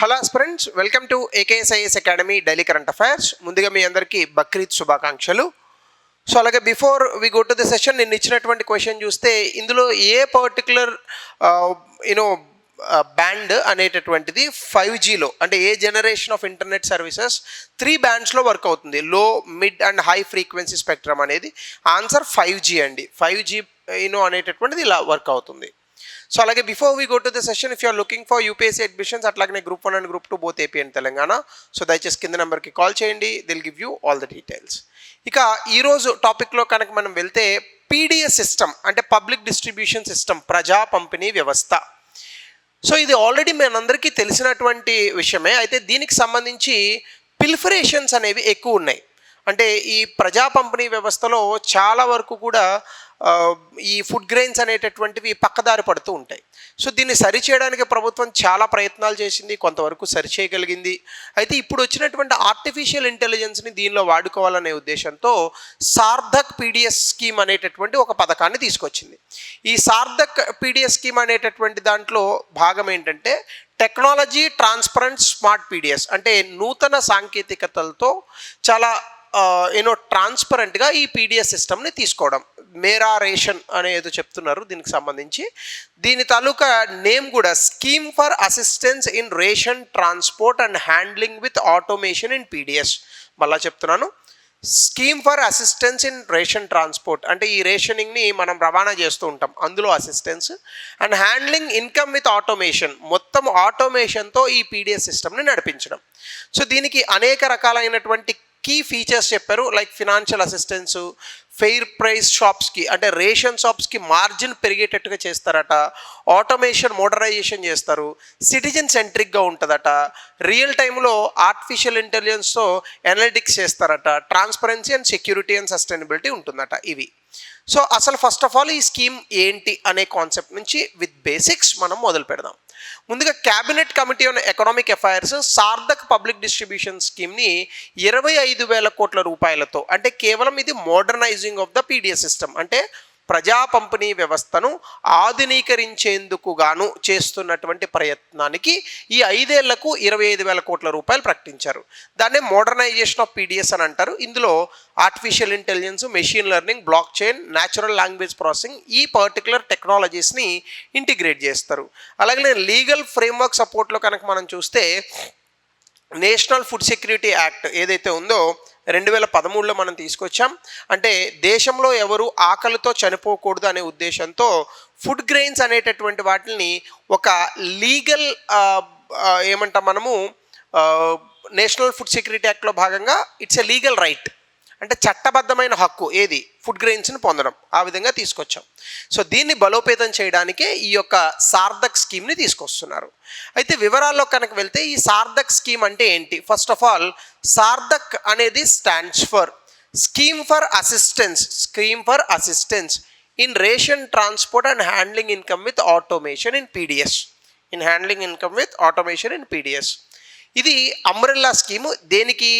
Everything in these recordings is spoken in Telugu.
Hello friends, welcome to AKSIS academy daily current affairs. ముందుగా మీ అందరికీ బక్రీద్ శుభాకాంక్షలు. సో అలాగే before we go to the session, నేను ఇచ్చినటువంటి క్వశ్చన్ చూస్తే ఇందులో ఏ పర్టికులర్ యూనో బ్యాండ్ అనేటటువంటిది 5Gలో అంటే ఏ జనరేషన్ ఆఫ్ ఇంటర్నెట్ సర్వీసెస్ 3 బ్యాండ్స్లో వర్క్ అవుతుంది, low, mid and high frequency spectrum అనేది. ఆన్సర్ 5G అండి. 5G అనేటటువంటిది ఇలా వర్క్ అవుతుంది. సో అలాగే before we go to the session, if you're looking for UPSC admissions, అట్లాగే group 1 and group 2 both AP and Telangana, so దయచేసి కింద నెంబర్కి కాల్ చేయండి, they'll give you all the details. ఇక ఈరోజు టాపిక్లో కనుక మనం వెళ్తే, పీడిఎస్ సిస్టమ్ అంటే పబ్లిక్ డిస్ట్రిబ్యూషన్ సిస్టమ్, ప్రజా పంపిణీ వ్యవస్థ. సో ఇది ఆల్రెడీ మనందరికీ తెలిసినటువంటి విషయమే. అయితే దీనికి సంబంధించి పిల్ఫరేషన్స్ అనేవి ఎక్కువ ఉన్నాయి. అంటే ఈ ప్రజా పంపిణీ వ్యవస్థలో చాలా వరకు కూడా ఈ ఫుడ్ గ్రెయిన్స్ అనేటటువంటివి పక్కదారి పడుతూ ఉంటాయి. సో దీన్ని సరిచేయడానికి ప్రభుత్వం చాలా ప్రయత్నాలు చేసింది, కొంతవరకు సరిచేయగలిగింది. అయితే ఇప్పుడు వచ్చినటువంటి ఆర్టిఫిషియల్ ఇంటెలిజెన్స్ని దీనిలో వాడుకోవాలనే ఉద్దేశంతో సార్థక్ పీడిఎస్ స్కీమ్ అనేటటువంటి ఒక పథకాన్ని తీసుకొచ్చింది. ఈ సార్థక్ పీడిఎస్ స్కీమ్ అనేటటువంటి దాంట్లో భాగం ఏంటంటే టెక్నాలజీ ట్రాన్స్పరెంట్ స్మార్ట్ పీడిఎస్, అంటే నూతన సాంకేతికతలతో చాలా ట్రాన్స్పరెంట్గా ఈ పీడిఎస్ సిస్టమ్ని తీసుకోవడం. మేరా రేషన్ అనేది చెప్తున్నారు దీనికి సంబంధించి. దీని తాలూకా నేమ్ కూడా scheme for assistance in ration transport and handling with automation in PDS. మళ్ళా చెప్తున్నాను, scheme for assistance in ration transport అంటే ఈ రేషనింగ్ని మనం రవాణా చేస్తూ ఉంటాం, అందులో assistance, and handling income with automation, మొత్తం ఆటోమేషన్తో ఈ పీడిఎస్ సిస్టమ్ని నడిపించడం. సో దీనికి అనేక రకాలైనటువంటి కీ ఫీచర్స్ చెప్పారు. Like financial assistance, fair price షాప్స్కి అంటే రేషన్ షాప్స్కి మార్జిన్ పెరిగేటట్టుగా చేస్తారట, ఆటోమేషన్ మోడరైజేషన్ చేస్తారు, సిటిజన్ సెంట్రిక్గా ఉంటుందట, రియల్ టైంలో ఆర్టిఫిషియల్ ఇంటెలిజెన్స్తో అనలిటిక్స్ చేస్తారట, transparency and security and sustainability ఉంటుందట ఇవి. సో అసలు ఫస్ట్ ఆఫ్ ఆల్ ఈ స్కీమ్ ఏంటి అనే కాన్సెప్ట్ నుంచి విత్ బేసిక్స్ మనం మొదలు పెడదాం. ముందుగా cabinet committee on economic affairs Sarthak public distribution స్కీమ్ని 25,000 కోట్ల రూపాయలతో, అంటే కేవలం ఇది modernising of the PDS system అంటే ప్రజా పంపిణీ వ్యవస్థను ఆధునీకరించేందుకు గాను చేస్తున్నటువంటి ప్రయత్నానికి ఈ 5 ఏళ్లకు 25,000 కోట్ల రూపాయలు ప్రకటించారు. దాన్నే మోడర్నైజేషన్ ఆఫ్ పీడిఎస్ అని అంటారు. ఇందులో artificial intelligence, machine learning, block chain, natural language processing, ఈ పర్టికులర్ టెక్నాలజీస్ని ఇంటిగ్రేట్ చేస్తారు. అలాగే లీగల్ ఫ్రేమ్వర్క్ సపోర్ట్లో కనుక మనం చూస్తే, నేషనల్ ఫుడ్ సెక్యూరిటీ యాక్ట్ ఏదైతే ఉందో 2013లో మనం తీసుకొచ్చాం. అంటే దేశంలో ఎవరు ఆకలితో చనిపోకూడదు అనే ఉద్దేశంతో ఫుడ్ గ్రెయిన్స్ అనేటటువంటి వాటిని ఒక లీగల్ ఏమంటాం మనము, నేషనల్ ఫుడ్ సెక్యూరిటీ యాక్ట్లో భాగంగా ఇట్స్ ఎ లీగల్ రైట్, అంటే చట్టబద్ధమైన హక్కు ఏది, ఫుడ్ గ్రెయిన్స్ని పొందడం. ఆ విధంగా తీసుకొచ్చాం. సో దీన్ని బలోపేతం చేయడానికే ఈ యొక్క సార్థక్ స్కీమ్ని తీసుకొస్తున్నారు. అయితే వివరాల్లో కనుక వెళ్తే ఈ సార్థక్ స్కీమ్ అంటే ఏంటి? ఫస్ట్ ఆఫ్ ఆల్, సార్థక్ అనేది stands for scheme for assistance in ration transport and handling income with automation in PDS. ఇది అంబ్రెల్లా స్కీము. దేనికి?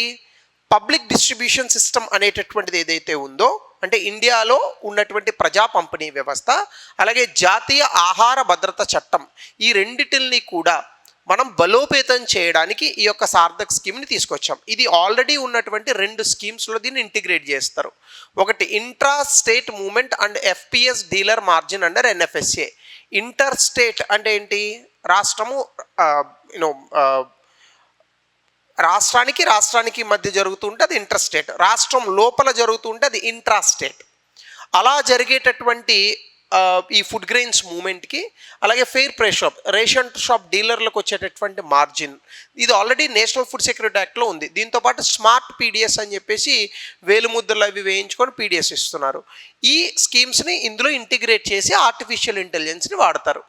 పబ్లిక్ డిస్ట్రిబ్యూషన్ సిస్టమ్ అనేటటువంటిది ఏదైతే ఉందో, అంటే ఇండియాలో ఉన్నటువంటి ప్రజా పంపిణీ వ్యవస్థ, అలాగే జాతీయ ఆహార భద్రత చట్టం, ఈ రెండిటిని కూడా మనం బలోపేతం చేయడానికి ఈ యొక్క సార్థక్ స్కీమ్ని తీసుకొచ్చాం. ఇది ఆల్రెడీ ఉన్నటువంటి 2 స్కీమ్స్లో దీన్ని ఇంటిగ్రేట్ చేస్తారు. ఒకటి intra state movement and FPS dealer margin under NFSA. Inter state అంటే ఏంటి? రాష్ట్రము రాష్ట్రానికి మధ్య జరుగుతుంటే అది ఇంటర్ స్టేట్, రాష్ట్రం లోపల జరుగుతుంటే అది ఇంట్రా స్టేట్. అలా జరిగేటటువంటి ఈ ఫుడ్ గ్రెయిన్స్ మూమెంట్కి, అలాగే fair price shop, ration shop డీలర్లకు వచ్చేటటువంటి మార్జిన్, ఇది ఆల్రెడీ నేషనల్ ఫుడ్ సెక్యూరిటీ యాక్ట్లో ఉంది. దీంతోపాటు స్మార్ట్ పీడిఎస్ అని చెప్పేసి వేలుముద్రలు అవి వేయించుకొని పీడిఎస్ ఇస్తున్నారు. ఈ స్కీమ్స్ని ఇందులో ఇంటిగ్రేట్ చేసి ఆర్టిఫిషియల్ ఇంటెలిజెన్స్ని వాడతారు.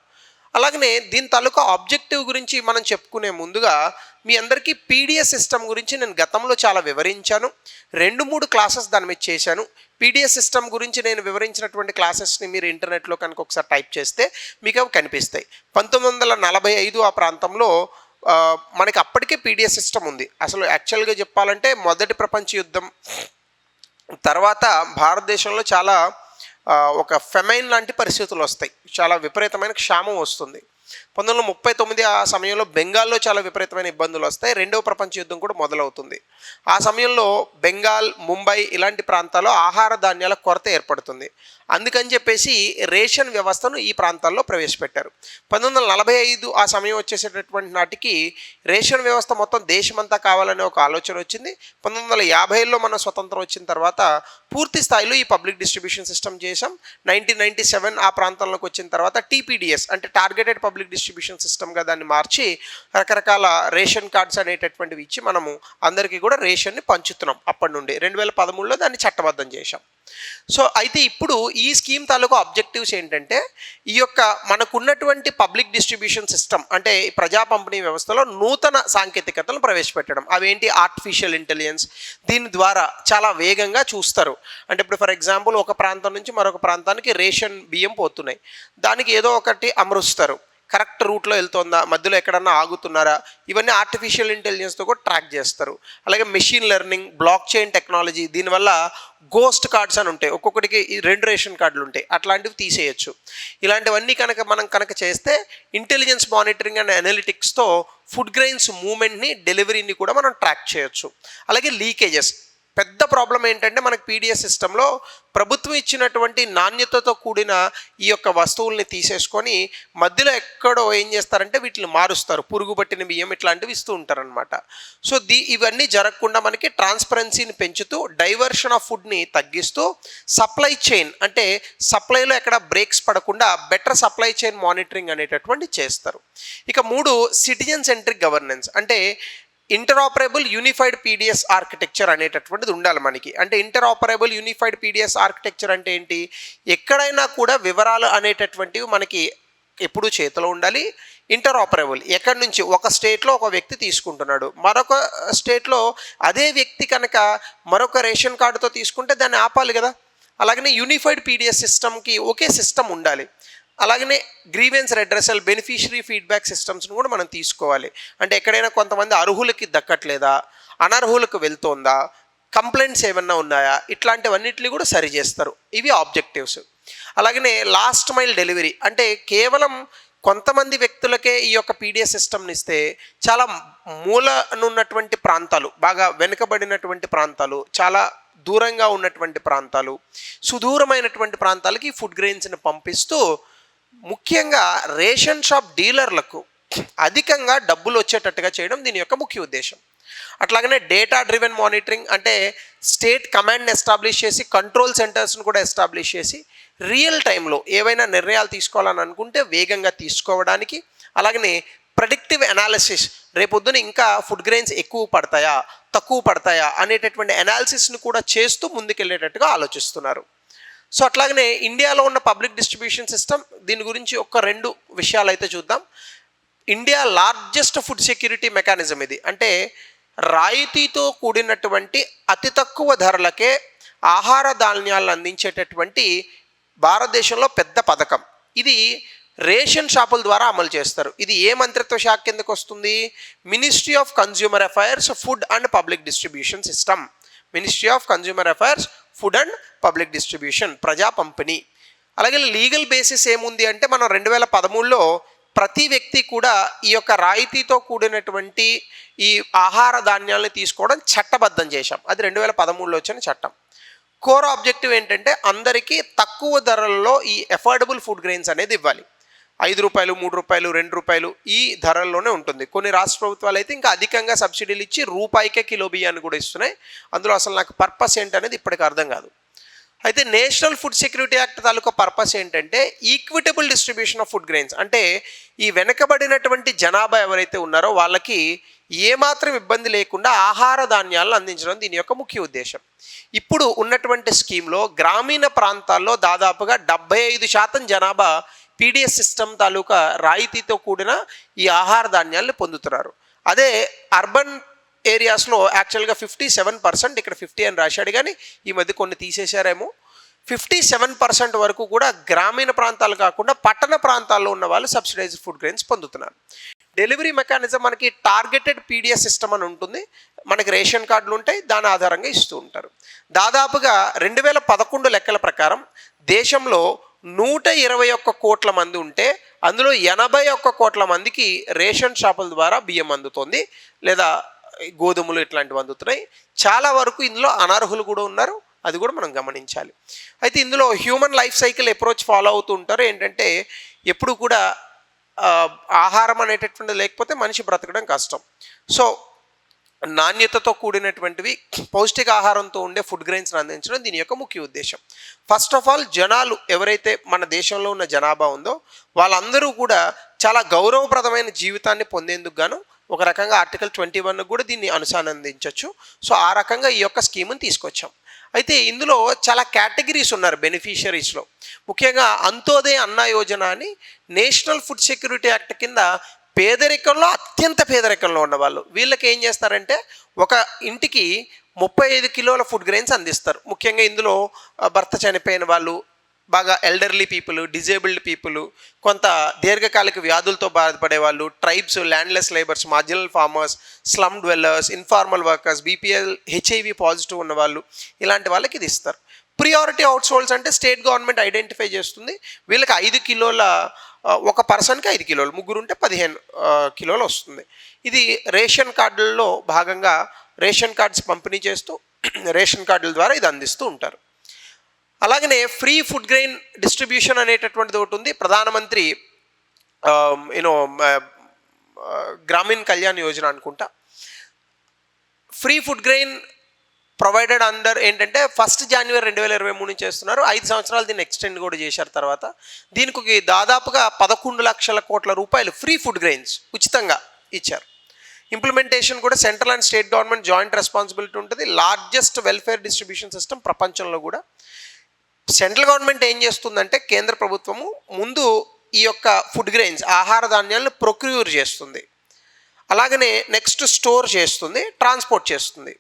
అలాగనే దీని తాలూకా ఆబ్జెక్టివ్ గురించి మనం చెప్పుకునే ముందుగా మీ అందరికీ పీడిఎస్ సిస్టమ్ గురించి నేను గతంలో చాలా వివరించాను. 2-3 క్లాసెస్ దాని మీద చేశాను. పీడిఎస్ సిస్టమ్ గురించి నేను వివరించినటువంటి క్లాసెస్ని మీరు ఇంటర్నెట్లో కనుక ఒకసారి టైప్ చేస్తే మీకు అవి కనిపిస్తాయి. 1945 ఆ ప్రాంతంలో మనకి అప్పటికే పీడిఎస్ సిస్టమ్ ఉంది. అసలు యాక్చువల్గా చెప్పాలంటే మొదటి ప్రపంచ యుద్ధం తర్వాత భారతదేశంలో చాలా ఒక ఫెమైన్ లాంటి పరిస్థితులు వస్తాయి, చాలా విపరీతమైన క్షామం వస్తుంది. 1939 ఆ సమయంలో బెంగాల్లో చాలా విపరీతమైన ఇబ్బందులు వస్తాయి. రెండవ ప్రపంచ యుద్ధం కూడా మొదలవుతుంది. ఆ సమయంలో బెంగాల్, ముంబై ఇలాంటి ప్రాంతాల్లో ఆహార ధాన్యాల కొరత ఏర్పడుతుంది. అందుకని చెప్పేసి రేషన్ వ్యవస్థను ఈ ప్రాంతాల్లో ప్రవేశపెట్టారు. 1945 ఆ సమయం వచ్చేసేటటువంటి నాటికి రేషన్ వ్యవస్థ మొత్తం దేశమంతా కావాలనే ఒక ఆలోచన వచ్చింది. 1950లో మన స్వతంత్రం వచ్చిన తర్వాత పూర్తి స్థాయిలో ఈ పబ్లిక్ డిస్ట్రిబ్యూషన్ సిస్టమ్ చేసాం. 1997 ఆ ప్రాంతంలోకి వచ్చిన తర్వాత టీపీడిఎస్ అంటే టార్గెటెడ్ పబ్లిక్ డిస్ట్రిబ్యూషన్ సిస్టమ్గా దాన్ని మార్చి రకరకాల రేషన్ కార్డ్స్ అనేటటువంటివి ఇచ్చి మనము అందరికీ కూడా రేషన్ని పంచుతున్నాం. అప్పటి నుండి 2013లో దాన్ని చట్టబద్ధం చేశాం. సో అయితే ఇప్పుడు ఈ స్కీమ్ తాలూకు ఆబ్జెక్టివ్స్ ఏంటంటే ఈ యొక్క మనకున్నటువంటి పబ్లిక్ డిస్ట్రిబ్యూషన్ సిస్టమ్ అంటే ప్రజా పంపిణీ వ్యవస్థలో నూతన సాంకేతికతలను ప్రవేశపెట్టడం. అవేంటి? Artificial intelligence. దీని ద్వారా చాలా వేగంగా చూస్తారు. అంటే ఇప్పుడు ఫర్ ఎగ్జాంపుల్ ఒక ప్రాంతం నుంచి మరొక ప్రాంతానికి రేషన్ బియ్యం పోతున్నాయి, దానికి ఏదో ఒకటి అమరుస్తారు. కరెక్ట్ రూట్లో వెళ్తుందా, మధ్యలో ఎక్కడన్నా ఆగుతున్నారా, ఇవన్నీ ఆర్టిఫిషియల్ ఇంటెలిజెన్స్తో కూడా ట్రాక్ చేస్తారు. అలాగే machine learning, block chain technology, దీనివల్ల గోస్ట్ కార్డ్స్ అని ఉంటాయి, ఒక్కొక్కటికి 2 రేషన్ కార్డులు ఉంటాయి, అట్లాంటివి తీసేయచ్చు. ఇలాంటివన్నీ మనం చేస్తే ఇంటెలిజెన్స్ మానిటరింగ్ అండ్ అనలిటిక్స్తో ఫుడ్ గ్రెయిన్స్ మూవ్మెంట్ని, డెలివరీని కూడా మనం ట్రాక్ చేయొచ్చు. అలాగే లీకేజెస్. పెద్ద ప్రాబ్లం ఏంటంటే మనకి పీడిఎస్ సిస్టంలో ప్రభుత్వం ఇచ్చినటువంటి నాణ్యతతో కూడిన ఈ యొక్క వస్తువుల్ని తీసేసుకొని మధ్యలో ఎక్కడో ఏం చేస్తారంటే వీటిని మారుస్తారు, పురుగు పట్టిన బియ్యం ఇట్లాంటివి ఇస్తూ ఉంటారనమాట. సో ఇవన్నీ జరగకుండా మనకి ట్రాన్స్పరెన్సీని పెంచుతూ, డైవర్షన్ ఆఫ్ ఫుడ్ని తగ్గిస్తూ, సప్లై చైన్ అంటే సప్లైలో ఎక్కడ బ్రేక్స్ పడకుండా బెటర్ సప్లై చైన్ మానిటరింగ్ అనేటటువంటి చేస్తారు. ఇక 3 సిటిజన్ సెంట్రిక్ గవర్నెన్స్ అంటే ఇంటరాపరబుల్ యూనిఫైడ్ పీడిఎస్ ఆర్కిటెక్చర్ అనేటటువంటిది ఉండాలి మనకి. అంటే ఇంటరాపరబుల్ యూనిఫైడ్ పీడిఎస్ ఆర్కిటెక్చర్ అంటే ఏంటి? ఎక్కడైనా కూడా వివరాలు అనేటటువంటివి మనకి ఎప్పుడూ చేతిలో ఉండాలి. ఇంటరాపరబుల్ ఎక్కడి నుంచి ఒక స్టేట్లో ఒక వ్యక్తి తీసుకుంటున్నాడు, మరొక స్టేట్లో అదే వ్యక్తి కనుక మరొక రేషన్ కార్డుతో తీసుకుంటే దాన్ని ఆపాలి కదా. అలాగనే యూనిఫైడ్ పీడిఎస్ సిస్టమ్కి ఒకే సిస్టమ్ ఉండాలి. అలాగనే గ్రీవెన్స్ రెడ్రెసల్, బెనిఫిషరీ ఫీడ్బ్యాక్ సిస్టమ్స్ని కూడా మనం తీసుకోవాలి. అంటే ఎక్కడైనా కొంతమంది అర్హులకి దక్కట్లేదా, అనర్హులకు వెళ్తోందా, కంప్లైంట్స్ ఏమన్నా ఉన్నాయా, ఇట్లాంటివన్నిటిని కూడా సరి చేస్తారు. ఇవి ఆబ్జెక్టివ్స్. అలాగనే లాస్ట్ మైల్ డెలివరీ అంటే కేవలం కొంతమంది వ్యక్తులకే ఈ యొక్క పీడిఎస్ సిస్టమ్ని ఇస్తే చాలా మూలనున్నటువంటి ప్రాంతాలు, బాగా వెనుకబడినటువంటి ప్రాంతాలు, చాలా దూరంగా ఉన్నటువంటి ప్రాంతాలు, సుదూరమైనటువంటి ప్రాంతాలకి ఫుడ్ గ్రెయిన్స్ని పంపిస్తూ ముఖ్యంగా రేషన్ షాప్ డీలర్లకు అధికంగా డబ్బులు వచ్చేటట్టుగా చేయడం దీని యొక్క ముఖ్య ఉద్దేశం. అట్లాగనే డేటా డ్రివెన్ మానిటరింగ్ అంటే స్టేట్ కమాండ్ని ఎస్టాబ్లిష్ చేసి, కంట్రోల్ సెంటర్స్ని కూడా ఎస్టాబ్లిష్ చేసి రియల్ టైంలో ఏవైనా నిర్ణయాలు తీసుకోవాలని అనుకుంటే వేగంగా తీసుకోవడానికి, అలాగనే ప్రెడిక్టివ్ అనాలిసిస్, రేపొద్దున ఇంకా ఫుడ్ గ్రెయిన్స్ ఎక్కువ పడతాయా తక్కువ పడతాయా అనేటటువంటి అనాలిసిస్ని కూడా చేస్తూ ముందుకెళ్ళేటట్టుగా ఆలోచిస్తున్నారు. సో అట్లాగనే ఇండియాలో ఉన్న పబ్లిక్ డిస్ట్రిబ్యూషన్ సిస్టమ్, దీని గురించి ఒక 2 విషయాలు అయితే చూద్దాం. India largest food security mechanism ఇది. అంటే రాయితీతో కూడినటువంటి అతి తక్కువ ధరలకే ఆహార ధాన్యాలను అందించేటటువంటి భారతదేశంలో పెద్ద పథకం ఇది. రేషన్ షాపుల ద్వారా అమలు చేస్తారు. ఇది ఏ మంత్రిత్వ శాఖ కిందకు వస్తుంది? Ministry of consumer affairs, food and public distribution system. Ministry of consumer affairs, food and public distribution, ప్రజా పంపిణీ. అలాగే లీగల్ బేసిస్ ఏముంది అంటే మనం 2013లో ప్రతి వ్యక్తి కూడా ఈ యొక్క రాయితీతో కూడినటువంటి ఈ ఆహార ధాన్యాలను తీసుకోవడం చట్టబద్ధం చేశాం. అది 2013లో వచ్చిన చట్టం. కోర్ ఆబ్జెక్టివ్ ఏంటంటే అందరికీ తక్కువ ధరల్లో ఈ అఫోర్డబుల్ ఫుడ్ గ్రెయిన్స్ అనేది ఇవ్వాలి. ₹5, ₹3, ₹2 ఈ ధరల్లోనే ఉంటుంది. కొన్ని రాష్ట్ర ప్రభుత్వాలు అయితే ఇంకా అధికంగా సబ్సిడీలు ఇచ్చి రూపాయికే కిలో బియ్యాన్ని కూడా ఇస్తున్నాయి. అందులో అసలు నాకు పర్పస్ ఏంటనేది ఇప్పటికి అర్థం కాదు. అయితే నేషనల్ ఫుడ్ సెక్యూరిటీ యాక్ట్ తాలూకా పర్పస్ ఏంటంటే equitable distribution of food grains. అంటే ఈ వెనకబడినటువంటి జనాభా ఎవరైతే ఉన్నారో వాళ్ళకి ఏమాత్రం ఇబ్బంది లేకుండా ఆహార ధాన్యాలను అందించడం దీని యొక్క ముఖ్య ఉద్దేశం. ఇప్పుడు ఉన్నటువంటి స్కీమ్లో గ్రామీణ ప్రాంతాల్లో దాదాపుగా 75% జనాభా పీడిఎస్ సిస్టమ్ తాలూకా రాయితీతో కూడిన ఈ ఆహార ధాన్యాలను పొందుతున్నారు. అదే అర్బన్ ఏరియాస్లో యాక్చువల్గా 57%, ఇక్కడ 50 అని రాశాడు కానీ ఈ మధ్య కొన్ని తీసేశారేమో. 57% వరకు కూడా గ్రామీణ ప్రాంతాలు కాకుండా పట్టణ ప్రాంతాల్లో ఉన్న వాళ్ళు సబ్సిడైజ్డ్ ఫుడ్ గ్రెయిన్స్ పొందుతున్నారు. డెలివరీ మెకానిజం మనకి టార్గెటెడ్ పీడిఎస్ సిస్టమ్ అని ఉంటుంది. మనకి రేషన్ కార్డులు ఉంటాయి, దాని ఆధారంగా ఇస్తూ ఉంటారు. దాదాపుగా 2011 లెక్కల ప్రకారం దేశంలో 121 కోట్ల మంది ఉంటే అందులో 81 కోట్ల మందికి రేషన్ షాపుల ద్వారా బియ్యం అందుతోంది, లేదా గోధుమలు ఇట్లాంటివి అందుతున్నాయి. చాలా వరకు ఇందులో అనర్హులు కూడా ఉన్నారు, అది కూడా మనం గమనించాలి. అయితే ఇందులో human life cycle approach follow అవుతూ ఉంటారు. ఏంటంటే ఎప్పుడు కూడా ఆహారం అనేటటువంటిది లేకపోతే మనిషి బ్రతకడం కష్టం. సో నాణ్యతతో కూడినటువంటివి పౌష్టికాహారంతో ఉండే ఫుడ్ గ్రెయిన్స్ని అందించడం దీని యొక్క ముఖ్య ఉద్దేశం. ఫస్ట్ ఆఫ్ ఆల్ జనాలు ఎవరైతే మన దేశంలో ఉన్న జనాభా ఉందో వాళ్ళందరూ కూడా చాలా గౌరవప్రదమైన జీవితాన్ని పొందేందుకు గాను ఒక రకంగా ఆర్టికల్ 21 కూడా దీన్ని అనుసంధానించవచ్చు. సో ఆ రకంగా ఈ యొక్క స్కీమ్ని తీసుకొచ్చాం. అయితే ఇందులో చాలా కేటగిరీస్ ఉన్నారు బెనిఫిషరీస్లో. ముఖ్యంగా అంత్యోదయ అన్న యోజన అని నేషనల్ ఫుడ్ సెక్యూరిటీ యాక్ట్ కింద పేదరికంలో అత్యంత పేదరికంలో ఉన్నవాళ్ళు, వీళ్ళకి ఏం చేస్తారంటే ఒక ఇంటికి 35 కిలోల ఫుడ్ గ్రెయిన్స్ అందిస్తారు. ముఖ్యంగా ఇందులో భర్త చనిపోయిన వాళ్ళు, బాగా ఎల్డర్లీ పీపుల్, డిజేబుల్డ్ పీపుల్, కొంత దీర్ఘకాలిక వ్యాధులతో బాధపడే వాళ్ళు, tribes, landless labours, marginal farmers, slum dwellers, informal workers, BPL, HIV positive ఉన్న వాళ్ళు, ఇలాంటి వాళ్ళకి ఇది ఇస్తారు. ప్రియారిటీ హౌస్ హోల్డ్స్ అంటే స్టేట్ గవర్నమెంట్ ఐడెంటిఫై చేస్తుంది, వీళ్ళకి 5 కిలోల, ఒక పర్సన్కి 5 కిలోలు, ముగ్గురు ఉంటే 15 కిలోలు వస్తుంది. ఇది రేషన్ కార్డుల్లో భాగంగా రేషన్ కార్డ్స్ పంపిణీ చేస్తూ రేషన్ కార్డుల ద్వారా ఇది అందిస్తూ ఉంటారు. అలాగనే ఫ్రీ ఫుడ్ గ్రెయిన్ డిస్ట్రిబ్యూషన్ అనేటటువంటిది ఒకటి ఉంది. ప్రధానమంత్రి గ్రామీణ్ కళ్యాణ్ యోజన అనుకుంటా. Free food grain provided under ఏంటంటే 1 జనవరి 2023 నుంచి చేస్తున్నారు. 5 సంవత్సరాలు దీన్ని ఎక్స్టెండ్ కూడా చేశారు. తర్వాత దీనికి దాదాపుగా 11 లక్షల కోట్ల రూపాయలు ఫ్రీ ఫుడ్ గ్రెయిన్స్ ఉచితంగా ఇచ్చారు. ఇంప్లిమెంటేషన్ కూడా central and state government joint responsibility ఉంటుంది. లార్జెస్ట్ వెల్ఫేర్ డిస్ట్రిబ్యూషన్ సిస్టమ్ ప్రపంచంలో కూడా. సెంట్రల్ గవర్నమెంట్ ఏం చేస్తుందంటే కేంద్ర ప్రభుత్వము ముందు ఈ యొక్క ఫుడ్ గ్రెయిన్స్ ఆహార ధాన్యాలను ప్రొక్యూర్ చేస్తుంది, అలాగనే నెక్స్ట్ స్టోర్ చేస్తుంది, ట్రాన్స్పోర్ట్ చేస్తుంది.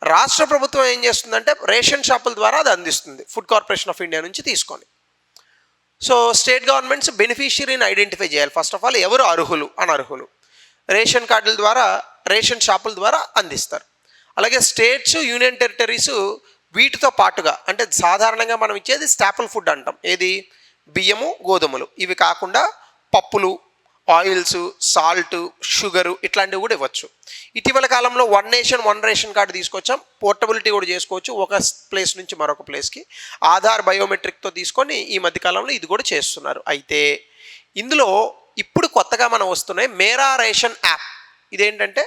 రాష్ట్ర ప్రభుత్వం ఏం చేస్తుందంటే రేషన్ షాపుల ద్వారా అది అందిస్తుంది, ఫుడ్ కార్పొరేషన్ ఆఫ్ ఇండియా నుంచి తీసుకొని. సో స్టేట్ గవర్నమెంట్స్ బెనిఫిషియరీని ఐడెంటిఫై చేయాలి. ఫస్ట్ ఆఫ్ ఆల్ ఎవరు అర్హులు, అనర్హులు, రేషన్ కార్డుల ద్వారా, రేషన్ షాపుల ద్వారా అందిస్తారు. అలాగే స్టేట్స్, యూనియన్ టెరిటరీస్ వీటితో పాటుగా, అంటే సాధారణంగా మనం ఇచ్చేది స్టాపుల్ ఫుడ్ అంటాం, ఏది బియ్యము, గోధుమలు, ఇవి కాకుండా పప్పులు, ఆయిల్స్, సాల్ట్, షుగరు ఇట్లాంటివి కూడా ఇవ్వచ్చు. ఇటీవల కాలంలో 1 నేషన్ 1 రేషన్ కార్డు తీసుకొచ్చాం. పోర్టబిలిటీ కూడా చేసుకోవచ్చు ఒక ప్లేస్ నుంచి మరొక ప్లేస్కి, ఆధార్ బయోమెట్రిక్తో తీసుకొని ఈ మధ్యకాలంలో ఇది కూడా చేస్తున్నారు. అయితే ఇందులో ఇప్పుడు కొత్తగా మనం వస్తున్నాయి మేరా రేషన్ యాప్. ఇదేంటంటే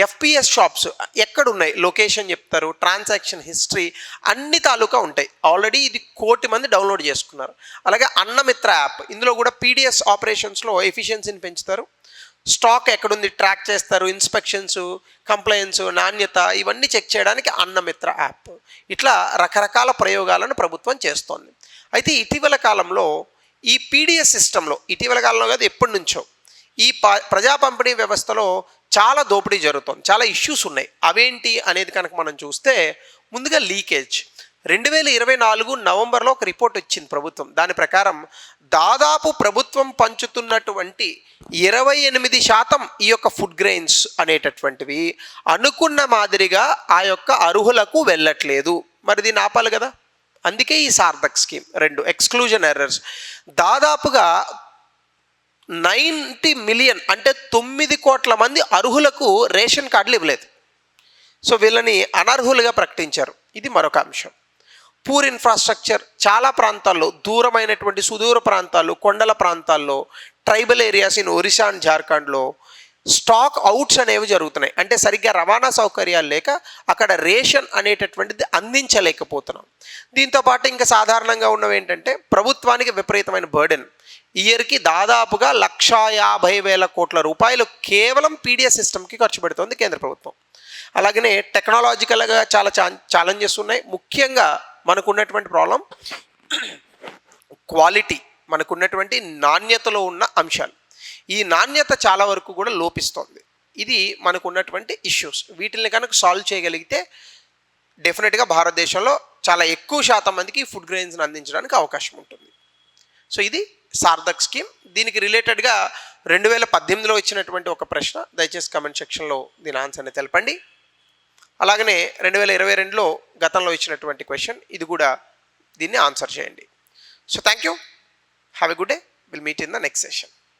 ఎఫ్పిఎస్ షాప్స్ ఎక్కడున్నాయి, లొకేషన్ చెప్తారు, ట్రాన్సాక్షన్ హిస్టరీ అన్ని తాలూకా ఉంటాయి. ఆల్రెడీ ఇది 1 కోటి మంది డౌన్లోడ్ చేసుకున్నారు. అలాగే అన్నమిత్ర యాప్, ఇందులో కూడా పీడిఎస్ ఆపరేషన్స్లో ఎఫిషియన్సీని పెంచుతారు, స్టాక్ ఎక్కడుంది ట్రాక్ చేస్తారు, ఇన్స్పెక్షన్స్, కంప్లైన్స్, నాణ్యత ఇవన్నీ చెక్ చేయడానికి అన్నమిత్ర యాప్. ఇట్లా రకరకాల ప్రయోగాలను ప్రభుత్వం చేస్తోంది. అయితే ఇటీవల కాలంలో ఈ పీడిఎస్ సిస్టంలో, ఇటీవల కాలంలో కాదు ఎప్పటి నుంచో, ఈ ప్రజా పంపిణీ వ్యవస్థలో చాలా దోపిడీ జరుగుతుంది, చాలా ఇష్యూస్ ఉన్నాయి. అవేంటి అనేది కనుక మనం చూస్తే ముందుగా లీకేజ్. 2024 నవంబర్లో ఒక రిపోర్ట్ వచ్చింది ప్రభుత్వం. దాని ప్రకారం దాదాపు ప్రభుత్వం పంచుతున్నటువంటి 28% ఈ యొక్క ఫుడ్ గ్రెయిన్స్ అనేటటువంటివి అనుకున్న మాదిరిగా ఆ యొక్క అర్హులకు వెళ్ళట్లేదు. మరి దీన్ని ఆపాలి కదా, అందుకే ఈ సార్థక్ స్కీమ్. 2 exclusion errors. దాదాపుగా 90 మిలియన్ అంటే 9 కోట్ల మంది అర్హులకు రేషన్ కార్డులు ఇవ్వలేదు. సో వీళ్ళని అనర్హులుగా ప్రకటించారు. ఇది మరొక అంశం. పూర్ ఇన్ఫ్రాస్ట్రక్చర్, చాలా ప్రాంతాల్లో, దూరమైనటువంటి సుదూర ప్రాంతాల్లో, కొండల ప్రాంతాల్లో, tribal areas in Orissa and జార్ఖండ్లో స్టాక్ అవుట్స్ అనేవి జరుగుతున్నాయి. అంటే సరిగ్గా రవాణా సౌకర్యాలు లేక అక్కడ రేషన్ అనేటటువంటిది అందించలేకపోతున్నాం. దీంతోపాటు ఇంకా సాధారణంగా ఉన్నవి ఏంటంటే ప్రభుత్వానికి విపరీతమైన బర్డెన్. ఇయర్కి దాదాపుగా 1,50,000 కోట్ల రూపాయలు కేవలం పీడిఎస్ సిస్టమ్కి ఖర్చు పెడుతోంది కేంద్ర ప్రభుత్వం. అలాగనే టెక్నాలజికల్గా చాలా ఛాలెంజెస్ ఉన్నాయి. ముఖ్యంగా మనకున్నటువంటి ప్రాబ్లం క్వాలిటీ, మనకున్నటువంటి నాణ్యతలో ఉన్న అంశాలు. ఈ నాణ్యత చాలా వరకు కూడా లోపిస్తోంది. ఇది మనకున్నటువంటి ఇష్యూస్. వీటిని కనుక సాల్వ్ చేయగలిగితే డెఫినెట్గా భారతదేశంలో చాలా ఎక్కువ శాతం మందికి ఫుడ్ గ్రెయిన్స్ని అందించడానికి అవకాశం ఉంటుంది. సో ఇది సార్థక్ స్కీమ్. దీనికి రిలేటెడ్గా 2018లో ఇచ్చినటువంటి ఒక ప్రశ్న, దయచేసి కమెంట్ సెక్షన్లో దీని ఆన్సర్ని తెలపండి. అలాగనే 2022లో గతంలో ఇచ్చినటువంటి క్వశ్చన్, ఇది కూడా దీన్ని ఆన్సర్ చేయండి. So thank you, have a good day, will meet in the next session.